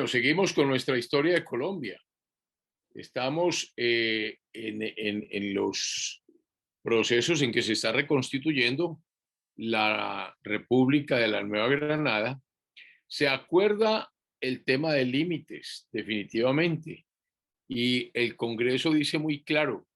Bueno, seguimos con nuestra historia de Colombia. Estamos en los procesos en que se está reconstituyendo la República de la Nueva Granada. Se acuerda el tema de límites, definitivamente, y el Congreso dice muy claro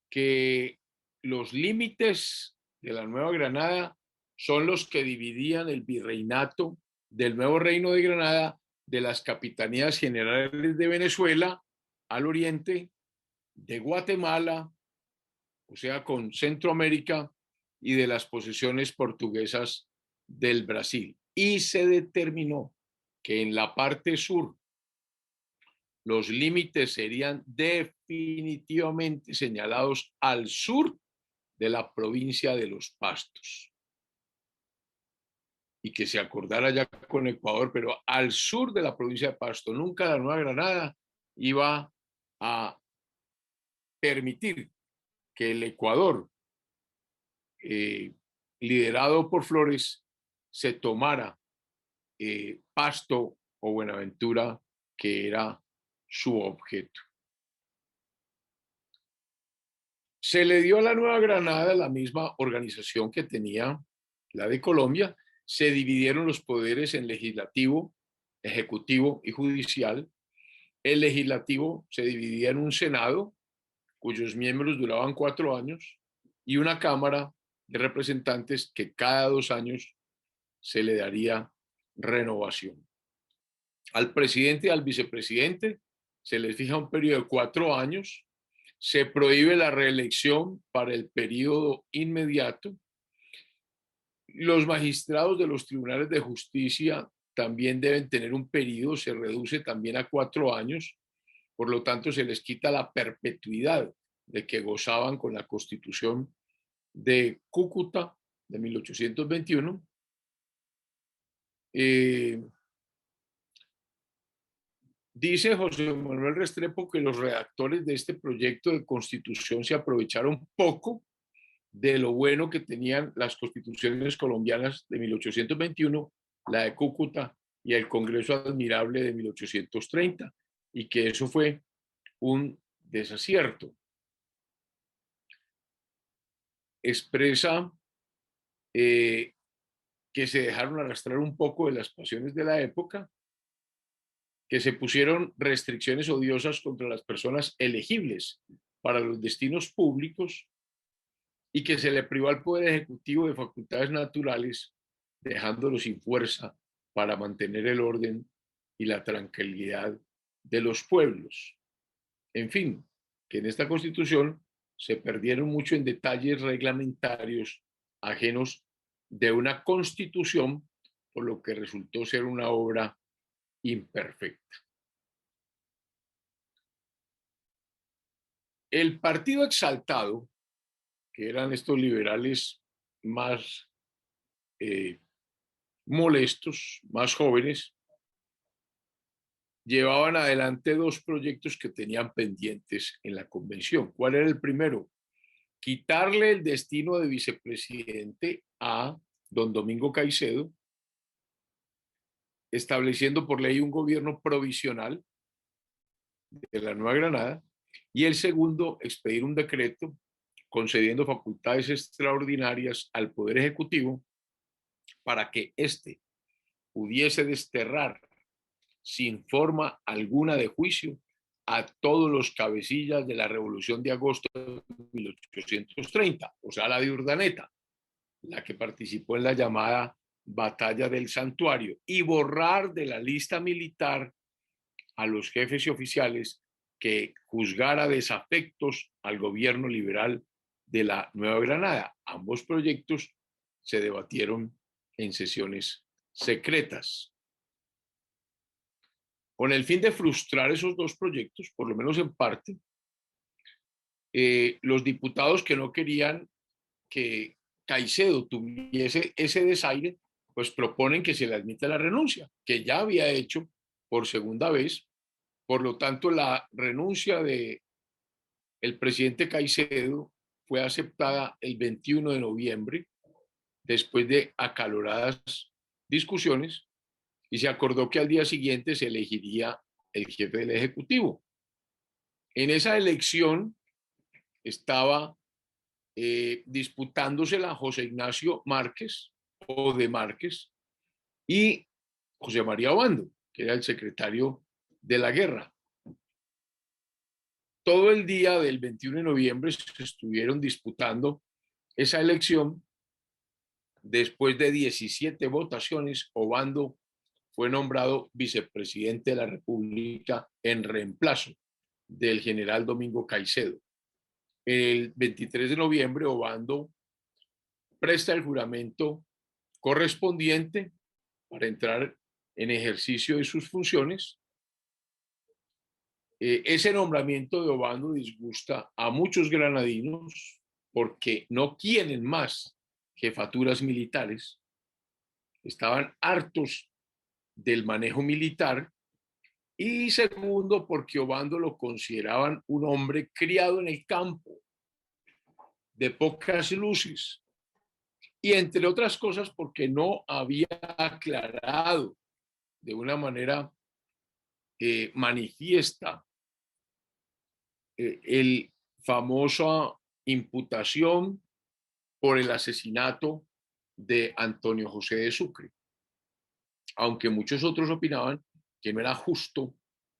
que los límites de la Nueva Granada son los que dividían el virreinato del nuevo Reino de Granada de las capitanías generales de Venezuela al oriente, de Guatemala, o sea, con Centroamérica, y de las posesiones portuguesas del Brasil. Y se determinó que en la parte sur los límites serían definitivamente señalados al sur de la provincia de Los Pastos, y que se acordara ya con Ecuador, pero al sur de la provincia de Pasto. Nunca la Nueva Granada iba a permitir que el Ecuador, liderado por Flores, se tomara Pasto o Buenaventura, que era su objeto. Se le dio a la Nueva Granada la misma organización que tenía la de Colombia. Se dividieron los poderes en legislativo, ejecutivo y judicial. El legislativo se dividía en un Senado, cuyos miembros duraban 4 años, y una Cámara de Representantes que cada 2 años se le daría renovación. Al presidente y al vicepresidente se les fija un periodo de 4 años. Se prohíbe la reelección para el periodo inmediato. Los magistrados de los tribunales de justicia también deben tener un periodo, se reduce también a 4 años, por lo tanto se les quita la perpetuidad de que gozaban con la Constitución de Cúcuta de 1821. Dice José Manuel Restrepo que los redactores de este proyecto de constitución se aprovecharon poco de lo bueno que tenían las constituciones colombianas de 1821, la de Cúcuta y el Congreso Admirable de 1830, y que eso fue un desacierto. Expresa que se dejaron arrastrar un poco de las pasiones de la época, que se pusieron restricciones odiosas contra las personas elegibles para los destinos públicos, y que se le privó al Poder Ejecutivo de facultades naturales, dejándolo sin fuerza para mantener el orden y la tranquilidad de los pueblos. En fin, que en esta Constitución se perdieron mucho en detalles reglamentarios ajenos de una Constitución, por lo que resultó ser una obra imperfecta. El partido exaltado, que eran estos liberales más molestos, más jóvenes, llevaban adelante 2 proyectos que tenían pendientes en la convención. ¿Cuál era el primero? Quitarle el destino de vicepresidente a don Domingo Caicedo, estableciendo por ley un gobierno provisional de la Nueva Granada, y el segundo, expedir un decreto concediendo facultades extraordinarias al Poder Ejecutivo para que éste pudiese desterrar sin forma alguna de juicio a todos los cabecillas de la Revolución de Agosto de 1830, o sea, la de Urdaneta, la que participó en la llamada Batalla del Santuario, y borrar de la lista militar a los jefes y oficiales que juzgara desafectos al gobierno liberal de la Nueva Granada. Ambos proyectos se debatieron en sesiones secretas. Con el fin de frustrar esos 2 proyectos, por lo menos en parte, los diputados que no querían que Caicedo tuviese ese desaire, pues proponen que se le admita la renuncia, que ya había hecho por segunda vez. Por lo tanto, la renuncia de el presidente Caicedo fue aceptada el 21 de noviembre, después de acaloradas discusiones, y se acordó que al día siguiente se elegiría el jefe del Ejecutivo. En esa elección estaba disputándosela José Ignacio Márquez o de Márquez y José María Obando, que era el secretario de la guerra. Todo el día del 21 de noviembre se estuvieron disputando esa elección. Después de 17 votaciones, Obando fue nombrado vicepresidente de la República en reemplazo del general Domingo Caicedo. El 23 de noviembre, Obando presta el juramento correspondiente para entrar en ejercicio de sus funciones. Ese nombramiento de Obando disgusta a muchos granadinos porque no quieren más jefaturas militares, estaban hartos del manejo militar, y segundo porque Obando lo consideraban un hombre criado en el campo, de pocas luces, y entre otras cosas porque no había aclarado de una manera manifiesta el famoso imputación por el asesinato de Antonio José de Sucre, aunque muchos otros opinaban que no era justo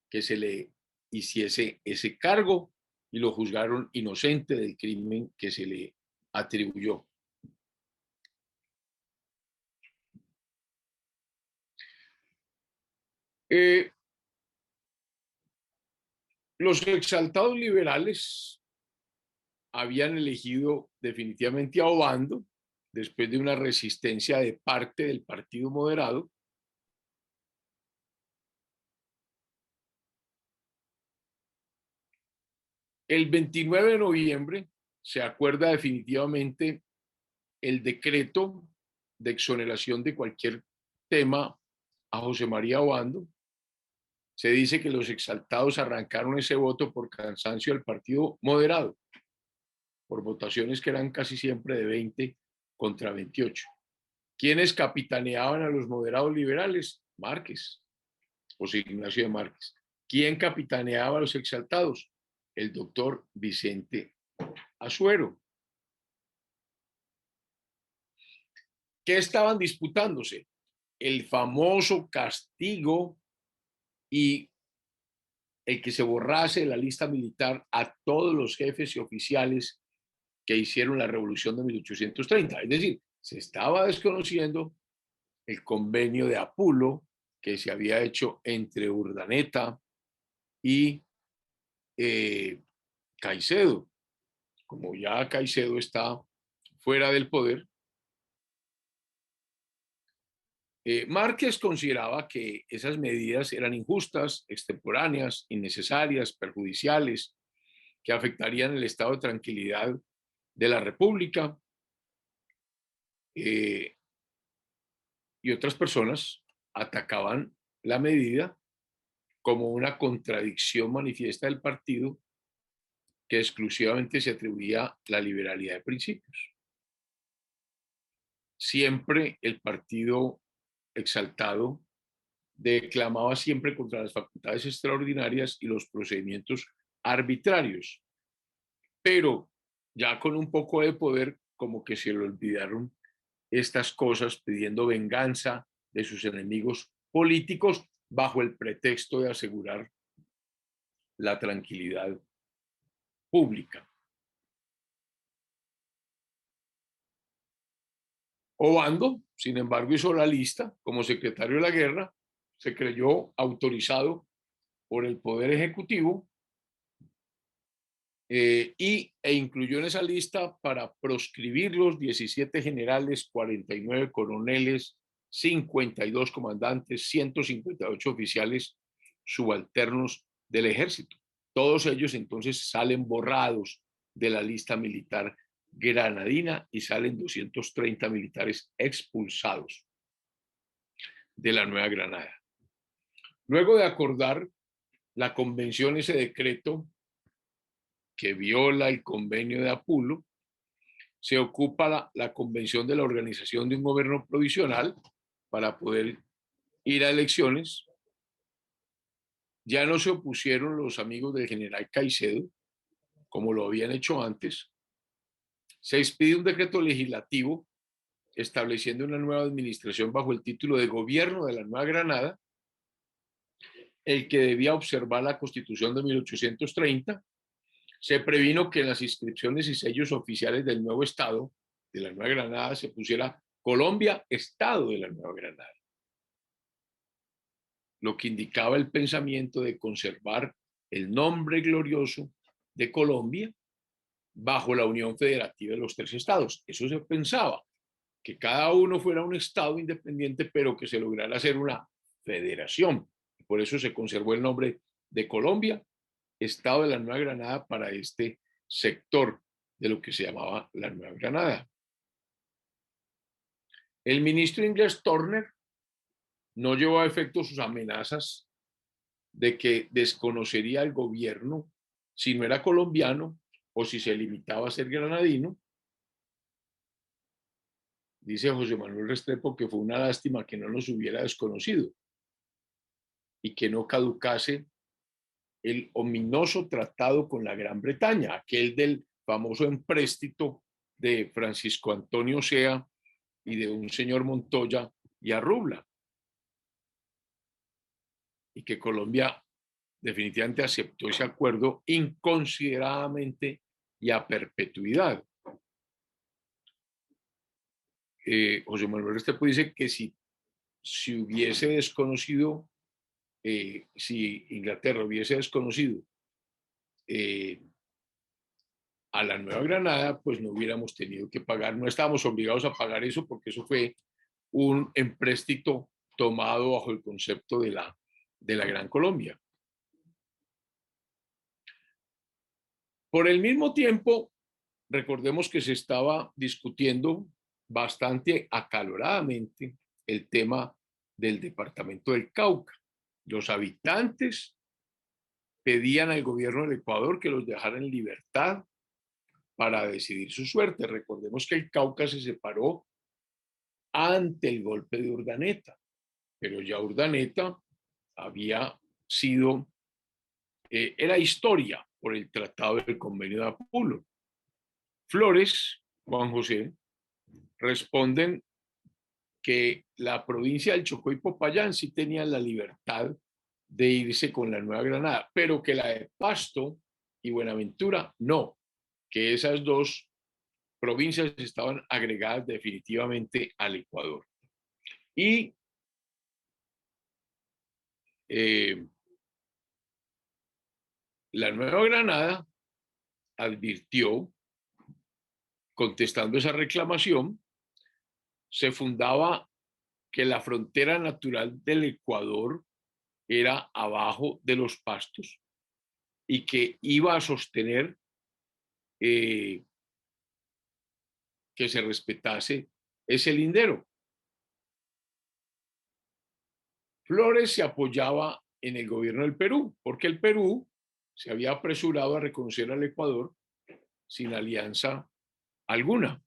que se le hiciese ese cargo y lo juzgaron inocente del crimen que se le atribuyó. Los exaltados liberales habían elegido definitivamente a Obando después de una resistencia de parte del Partido Moderado. El 29 de noviembre se acuerda definitivamente el decreto de exoneración de cualquier tema a José María Obando. Se dice que los exaltados arrancaron ese voto por cansancio del Partido Moderado, por votaciones que eran casi siempre de 20 contra 28. ¿Quiénes capitaneaban a los moderados liberales? Márquez, José Ignacio de Márquez. ¿Quién capitaneaba a los exaltados? El doctor Vicente Azuero. ¿Qué estaban disputándose? El famoso castigo y el que se borrase de la lista militar a todos los jefes y oficiales que hicieron la revolución de 1830. Es decir, se estaba desconociendo el convenio de Apulo que se había hecho entre Urdaneta y Caicedo. Como ya Caicedo está fuera del poder, Márquez consideraba que esas medidas eran injustas, extemporáneas, innecesarias, perjudiciales, que afectarían el estado de tranquilidad de la República, y otras personas atacaban la medida como una contradicción manifiesta del partido que exclusivamente se atribuía la liberalidad de principios. Siempre el partido exaltado declamaba siempre contra las facultades extraordinarias y los procedimientos arbitrarios, pero ya con un poco de poder como que se le olvidaron estas cosas, pidiendo venganza de sus enemigos políticos bajo el pretexto de asegurar la tranquilidad pública. Obando, sin embargo, hizo la lista como secretario de la guerra, se creyó autorizado por el Poder Ejecutivo, e incluyó en esa lista para proscribir los 17 generales, 49 coroneles, 52 comandantes, 158 oficiales subalternos del ejército. Todos ellos entonces salen borrados de la lista militar granadina y salen 230 militares expulsados de la Nueva Granada. Luego de acordar la convención, ese decreto que viola el convenio de Apulo, se ocupa la convención de la organización de un gobierno provisional para poder ir a elecciones. Ya no se opusieron los amigos del general Caicedo, como lo habían hecho antes. Se expide un decreto legislativo estableciendo una nueva administración bajo el título de Gobierno de la Nueva Granada, el que debía observar la Constitución de 1830. Se previno que en las inscripciones y sellos oficiales del nuevo Estado de la Nueva Granada se pusiera Colombia, Estado de la Nueva Granada, lo que indicaba el pensamiento de conservar el nombre glorioso de Colombia bajo la Unión Federativa de los tres estados. Eso se pensaba, que cada uno fuera un estado independiente, pero que se lograra hacer una federación. Por eso se conservó el nombre de Colombia, Estado de la Nueva Granada, para este sector de lo que se llamaba la Nueva Granada. El ministro inglés Turner no llevó a efecto sus amenazas de que desconocería el gobierno si no era colombiano o si se limitaba a ser granadino. Dice José Manuel Restrepo que fue una lástima que no nos hubiera desconocido y que no caducase el ominoso tratado con la Gran Bretaña, aquel del famoso empréstito de Francisco Antonio Sea y de un señor Montoya y Arrubla, y que Colombia definitivamente aceptó ese acuerdo inconsideradamente y a perpetuidad. José Manuel Restrepo dice que si hubiese desconocido, si Inglaterra hubiese desconocido a la Nueva Granada, pues no hubiéramos tenido que pagar, no estábamos obligados a pagar eso porque eso fue un empréstito tomado bajo el concepto de la Gran Colombia. Por el mismo tiempo, recordemos que se estaba discutiendo bastante acaloradamente el tema del departamento del Cauca. Los habitantes pedían al gobierno del Ecuador que los dejara en libertad para decidir su suerte. Recordemos que el Cauca se separó ante el golpe de Urdaneta, pero ya Urdaneta había sido, era historia por el Tratado del Convenio de Apulo. Flores, Juan José, responden que la provincia del Chocó y Popayán sí tenían la libertad de irse con la Nueva Granada, pero que la de Pasto y Buenaventura no, que esas dos provincias estaban agregadas definitivamente al Ecuador. Y la Nueva Granada advirtió, contestando esa reclamación, se fundaba que la frontera natural del Ecuador era abajo de los Pastos y que iba a sostener que se respetase ese lindero. Flores se apoyaba en el gobierno del Perú, porque el Perú se había apresurado a reconocer al Ecuador sin alianza alguna.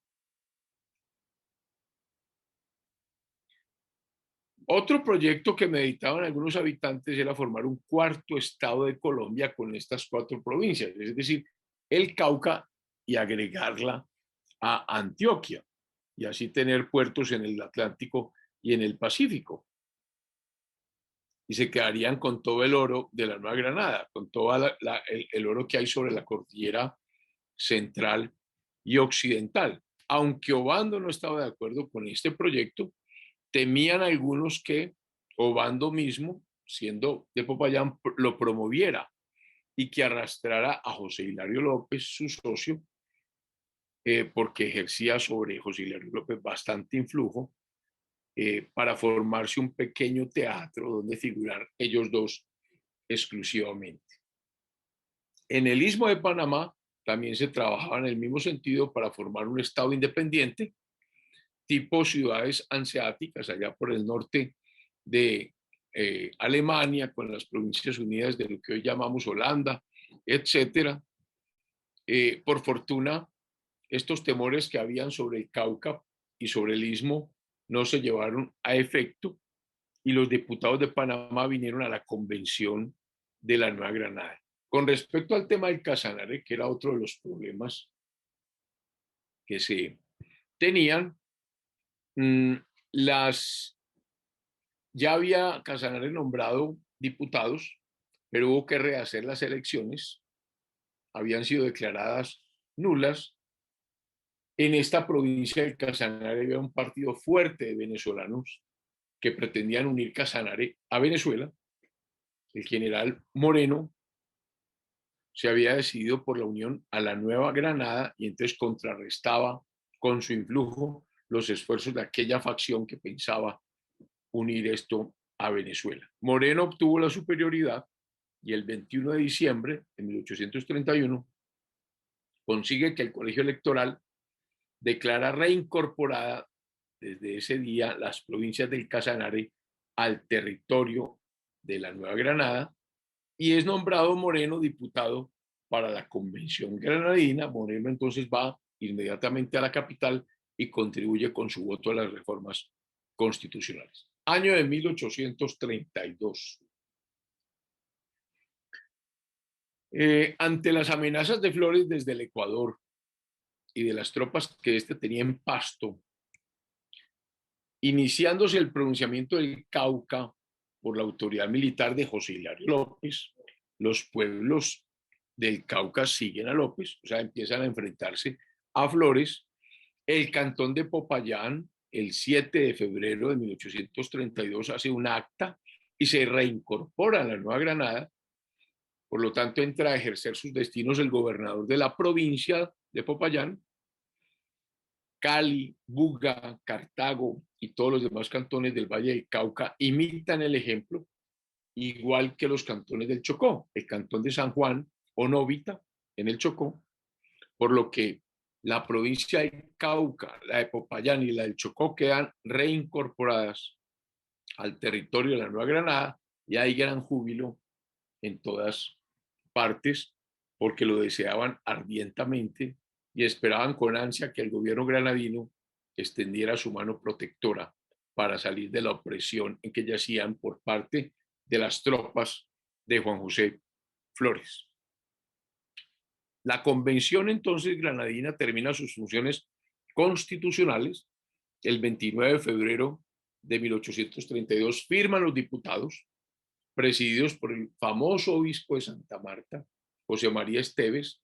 Otro proyecto que meditaban algunos habitantes era formar un cuarto estado de Colombia con estas cuatro provincias, es decir, el Cauca, y agregarla a Antioquia, y así tener puertos en el Atlántico y en el Pacífico. Y se quedarían con todo el oro de la Nueva Granada, con todo el oro que hay sobre la cordillera central y occidental. Aunque Obando no estaba de acuerdo con este proyecto, temían algunos que Obando mismo, siendo de Popayán, lo promoviera y que arrastrara a José Hilario López, su socio, porque ejercía sobre José Hilario López bastante influjo, para formarse un pequeño teatro donde figurar ellos dos exclusivamente. En el Istmo de Panamá también se trabajaba en el mismo sentido para formar un estado independiente, tipo ciudades hanseáticas allá por el norte de Alemania, con las Provincias Unidas de lo que hoy llamamos Holanda, etcétera. Por fortuna, estos temores que habían sobre el Cauca y sobre el Istmo no se llevaron a efecto, y los diputados de Panamá vinieron a la convención de la Nueva Granada. Con respecto al tema del Casanare, que era otro de los problemas que se tenían, ya había Casanare nombrado diputados, pero hubo que rehacer las elecciones, habían sido declaradas nulas. En esta provincia del Casanare había un partido fuerte de venezolanos que pretendían unir Casanare a Venezuela. El general Moreno se había decidido por la unión a la Nueva Granada y entonces contrarrestaba con su influjo los esfuerzos de aquella facción que pensaba unir esto a Venezuela. Moreno obtuvo la superioridad y el 21 de diciembre de 1831 consigue que el colegio electoral declara reincorporada desde ese día las provincias del Casanare al territorio de la Nueva Granada y es nombrado Moreno diputado para la convención granadina. Moreno entonces va inmediatamente a la capital y contribuye con su voto a las reformas constitucionales. Año de 1832. Ante las amenazas de Flores desde el Ecuador y de las tropas que éste tenía en Pasto, iniciándose el pronunciamiento del Cauca por la autoridad militar de José Hilario López, los pueblos del Cauca siguen a López, o sea, empiezan a enfrentarse a Flores. El cantón de Popayán, el 7 de febrero de 1832, hace un acta y se reincorpora a la Nueva Granada. Por lo tanto, entra a ejercer sus destinos el gobernador de la provincia de Popayán. Cali, Buga, Cartago y todos los demás cantones del Valle del Cauca imitan el ejemplo, igual que los cantones del Chocó, el cantón de San Juan o Novita en el Chocó, por lo que la provincia del Cauca, la de Popayán y la del Chocó quedan reincorporadas al territorio de la Nueva Granada y hay gran júbilo en todas partes porque lo deseaban ardientemente y esperaban con ansia que el gobierno granadino extendiera su mano protectora para salir de la opresión en que yacían por parte de las tropas de Juan José Flores. La convención entonces granadina termina sus funciones constitucionales el 29 de febrero de 1832. Firman los diputados, presididos por el famoso obispo de Santa Marta, José María Esteves,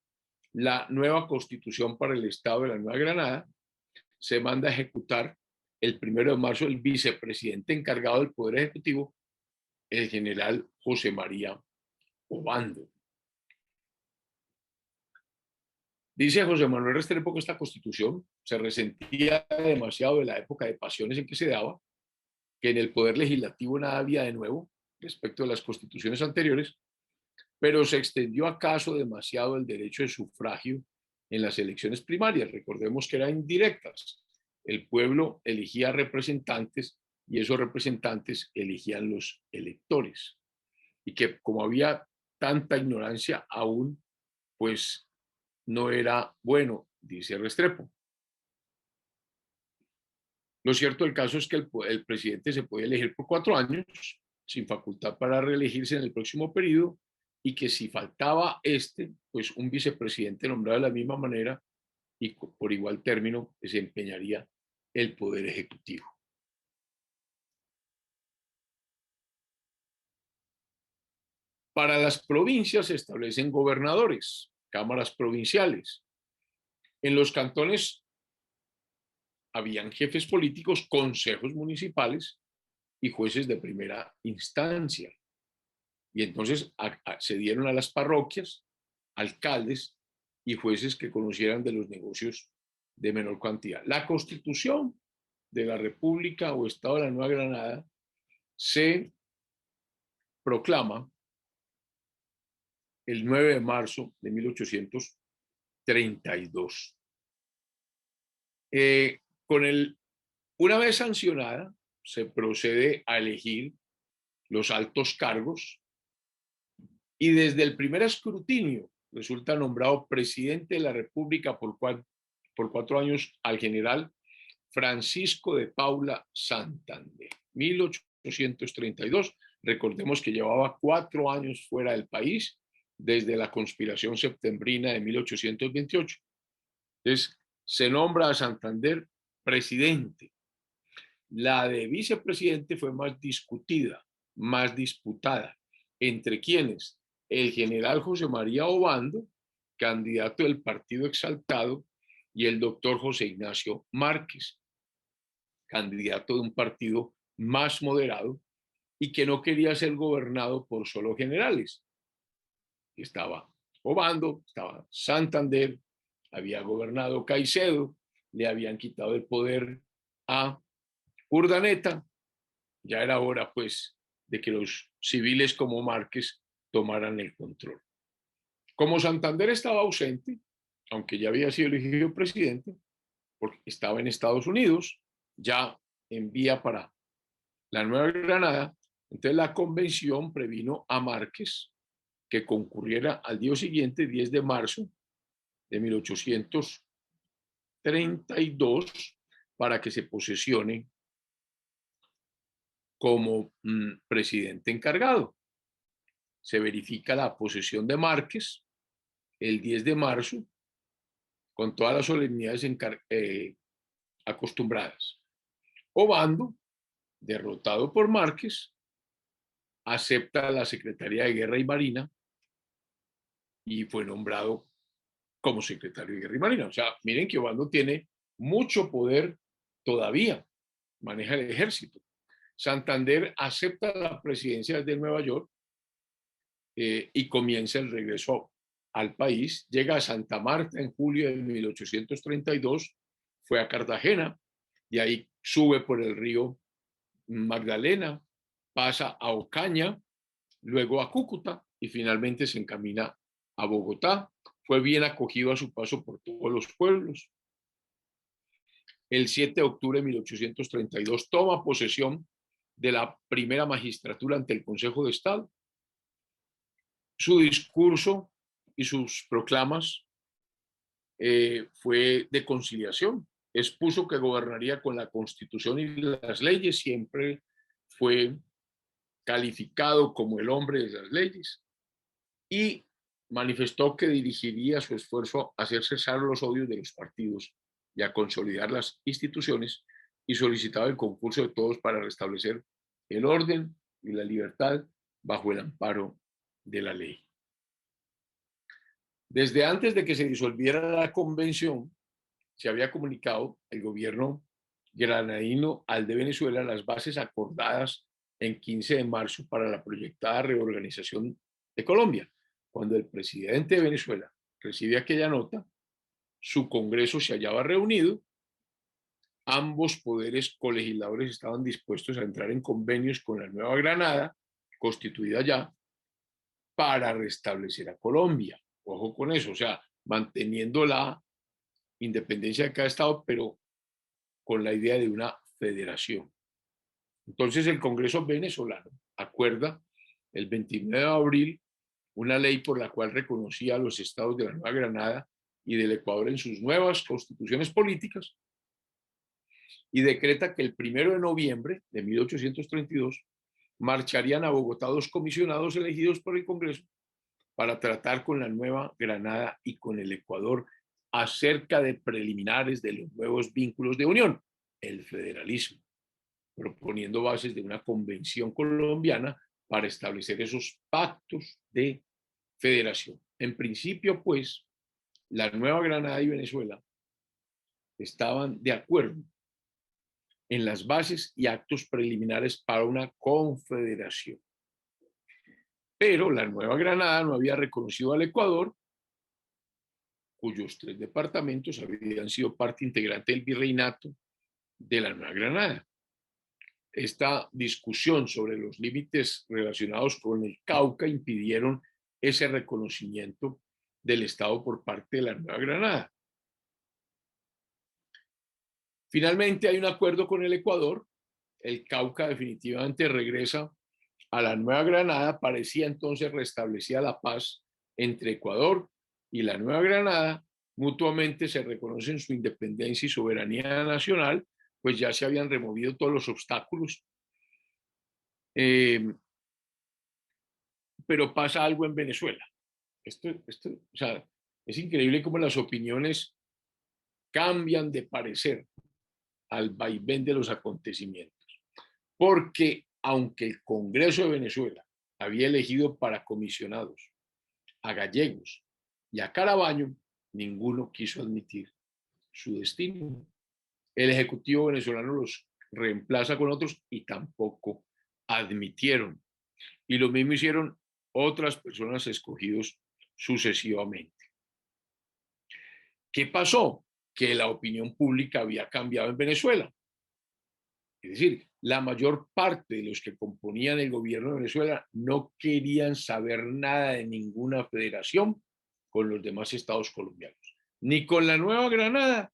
la nueva constitución para el Estado de la Nueva Granada. Se manda a ejecutar el 1 de marzo el vicepresidente encargado del Poder Ejecutivo, el general José María Obando. Dice José Manuel Restrepo que esta constitución se resentía demasiado de la época de pasiones en que se daba, que en el poder legislativo nada había de nuevo respecto de las constituciones anteriores, pero se extendió acaso demasiado el derecho de sufragio en las elecciones primarias. Recordemos que eran indirectas. El pueblo elegía representantes y esos representantes elegían los electores. Y que como había tanta ignorancia aún, pues no era bueno, dice Restrepo. Lo cierto del caso es que el presidente se puede elegir por 4 años, sin facultad para reelegirse en el próximo periodo, y que si faltaba pues un vicepresidente nombrado de la misma manera y por igual término desempeñaría el poder ejecutivo. Para las provincias se establecen gobernadores, cámaras provinciales. En los cantones habían jefes políticos, consejos municipales y jueces de primera instancia. Y entonces se dieron a las parroquias, alcaldes y jueces que conocieran de los negocios de menor cantidad. La Constitución de la República o Estado de la Nueva Granada se proclama el 9 de marzo de 1832. Una vez sancionada, se procede a elegir los altos cargos y desde el primer escrutinio resulta nombrado presidente de la República por 4 años al general Francisco de Paula Santander, 1832. Recordemos que llevaba 4 años fuera del país desde la conspiración septembrina de 1828. Entonces, se nombra a Santander presidente. La de vicepresidente fue más discutida, más disputada. ¿Entre quienes? El general José María Obando, candidato del Partido Exaltado, y el doctor José Ignacio Márquez, candidato de un partido más moderado y que no quería ser gobernado por solo generales. Estaba Obando, estaba Santander, había gobernado Caicedo, le habían quitado el poder a Urdaneta. Ya era hora, pues, de que los civiles como Márquez tomaran el control. Como Santander estaba ausente, aunque ya había sido elegido presidente, porque estaba en Estados Unidos, ya envía para la Nueva Granada, entonces la convención previno a Márquez que concurriera al día siguiente, 10 de marzo de 1832, para que se posesione como presidente encargado. Se verifica la posesión de Márquez el 10 de marzo con todas las solemnidades acostumbradas. Obando, derrotado por Márquez, acepta la Secretaría de Guerra y Marina y fue nombrado como secretario de Guerra y Marina. O sea, miren que Obando tiene mucho poder todavía, maneja el ejército. Santander acepta la presidencia de Nueva York y comienza el regreso al país. Llega a Santa Marta en julio de 1832, fue a Cartagena, y ahí sube por el río Magdalena, pasa a Ocaña, luego a Cúcuta y finalmente se encamina a Bogotá. Fue bien acogido a su paso por todos los pueblos. El 7 de octubre de 1832 toma posesión de la primera magistratura ante el Consejo de Estado. Su discurso y sus proclamas fue de conciliación. Expuso que gobernaría con la Constitución y las leyes, siempre fue calificado como el hombre de las leyes, y manifestó que dirigiría su esfuerzo a hacer cesar los odios de los partidos y a consolidar las instituciones, y solicitaba el concurso de todos para restablecer el orden y la libertad bajo el amparo de la ley. Desde antes de que se disolviera la convención, se había comunicado el gobierno granadino al de Venezuela las bases acordadas en 15 de marzo para la proyectada reorganización de Colombia. Cuando el presidente de Venezuela recibe aquella nota, su Congreso se hallaba reunido, ambos poderes colegisladores estaban dispuestos a entrar en convenios con la Nueva Granada, constituida ya, para restablecer a Colombia. Ojo con eso, o sea, manteniendo la independencia de cada estado, pero con la idea de una federación. Entonces el Congreso venezolano acuerda el 29 de abril una ley por la cual reconocía a los estados de la Nueva Granada y del Ecuador en sus nuevas constituciones políticas, y decreta que el 1 de noviembre de 1832 marcharían a Bogotá 2 comisionados elegidos por el Congreso para tratar con la Nueva Granada y con el Ecuador acerca de preliminares de los nuevos vínculos de unión, el federalismo, proponiendo bases de una convención colombiana para establecer esos pactos de federación. En principio, pues, la Nueva Granada y Venezuela estaban de acuerdo en las bases y actos preliminares para una confederación. Pero la Nueva Granada no había reconocido al Ecuador, cuyos 3 departamentos habían sido parte integrante del virreinato de la Nueva Granada. Esta discusión sobre los límites relacionados con el Cauca impidieron ese reconocimiento del Estado por parte de la Nueva Granada. Finalmente hay un acuerdo con el Ecuador, el Cauca definitivamente regresa a la Nueva Granada, parecía entonces restablecida la paz entre Ecuador y la Nueva Granada, mutuamente se reconocen su independencia y soberanía nacional, pues ya se habían removido todos los obstáculos Pero pasa algo en Venezuela. O sea, es increíble cómo las opiniones cambian de parecer al vaivén de los acontecimientos. Porque aunque el Congreso de Venezuela había elegido para comisionados a Gallegos y a Caraballo, ninguno quiso admitir su destino. El Ejecutivo venezolano los reemplaza con otros y tampoco admitieron. Y lo mismo hicieron otras personas escogidos sucesivamente. ¿Qué pasó? Que la opinión pública había cambiado en Venezuela. Es decir, la mayor parte de los que componían el gobierno de Venezuela no querían saber nada de ninguna federación con los demás estados colombianos, ni con la Nueva Granada,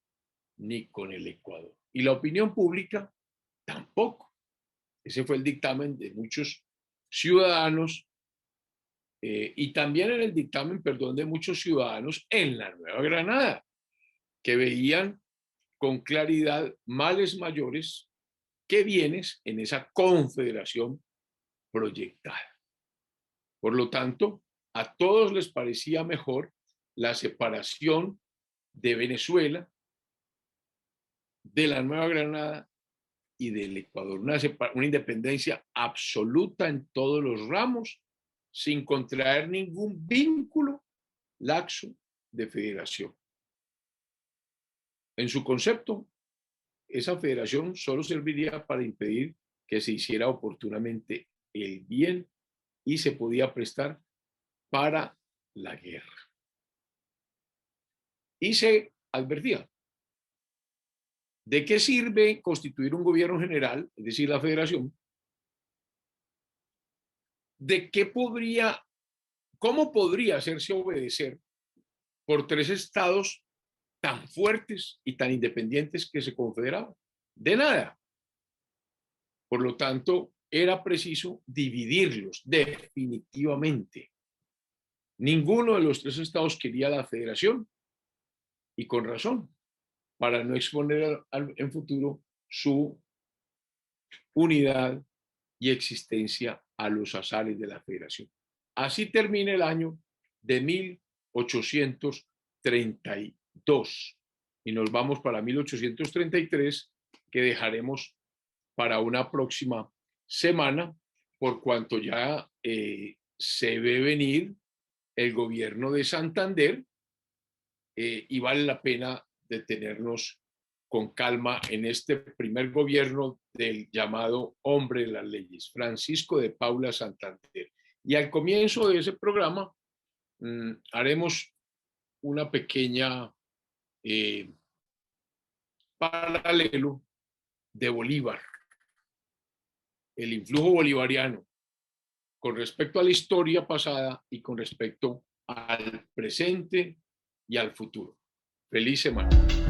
ni con el Ecuador. Y la opinión pública tampoco. Ese fue el dictamen de muchos ciudadanos y también en el dictamen, perdón, de muchos ciudadanos en la Nueva Granada, que veían con claridad males mayores que bienes en esa confederación proyectada. Por lo tanto, a todos les parecía mejor la separación de Venezuela, de la Nueva Granada y del Ecuador, una independencia absoluta en todos los ramos, sin contraer ningún vínculo laxo de federación. En su concepto, esa federación solo serviría para impedir que se hiciera oportunamente el bien y se podía prestar para la guerra. Y se advertía, ¿de qué sirve constituir un gobierno general, es decir, la federación? ¿De qué podría, cómo podría hacerse obedecer por tres estados tan fuertes y tan independientes que se confederaban? De nada. Por lo tanto, era preciso dividirlos definitivamente. Ninguno de los tres estados quería la federación y con razón, para no exponer en futuro su unidad y existencia a los azares de la federación. Así termina el año de 1832 y nos vamos para 1833, que dejaremos para una próxima semana, por cuanto ya se ve venir el gobierno de Santander y vale la pena detenernos con calma en este primer gobierno del llamado hombre de las leyes, Francisco de Paula Santander. Y al comienzo de ese programa haremos una pequeña paralelo de Bolívar, el influjo bolivariano con respecto a la historia pasada y con respecto al presente y al futuro. Feliz semana.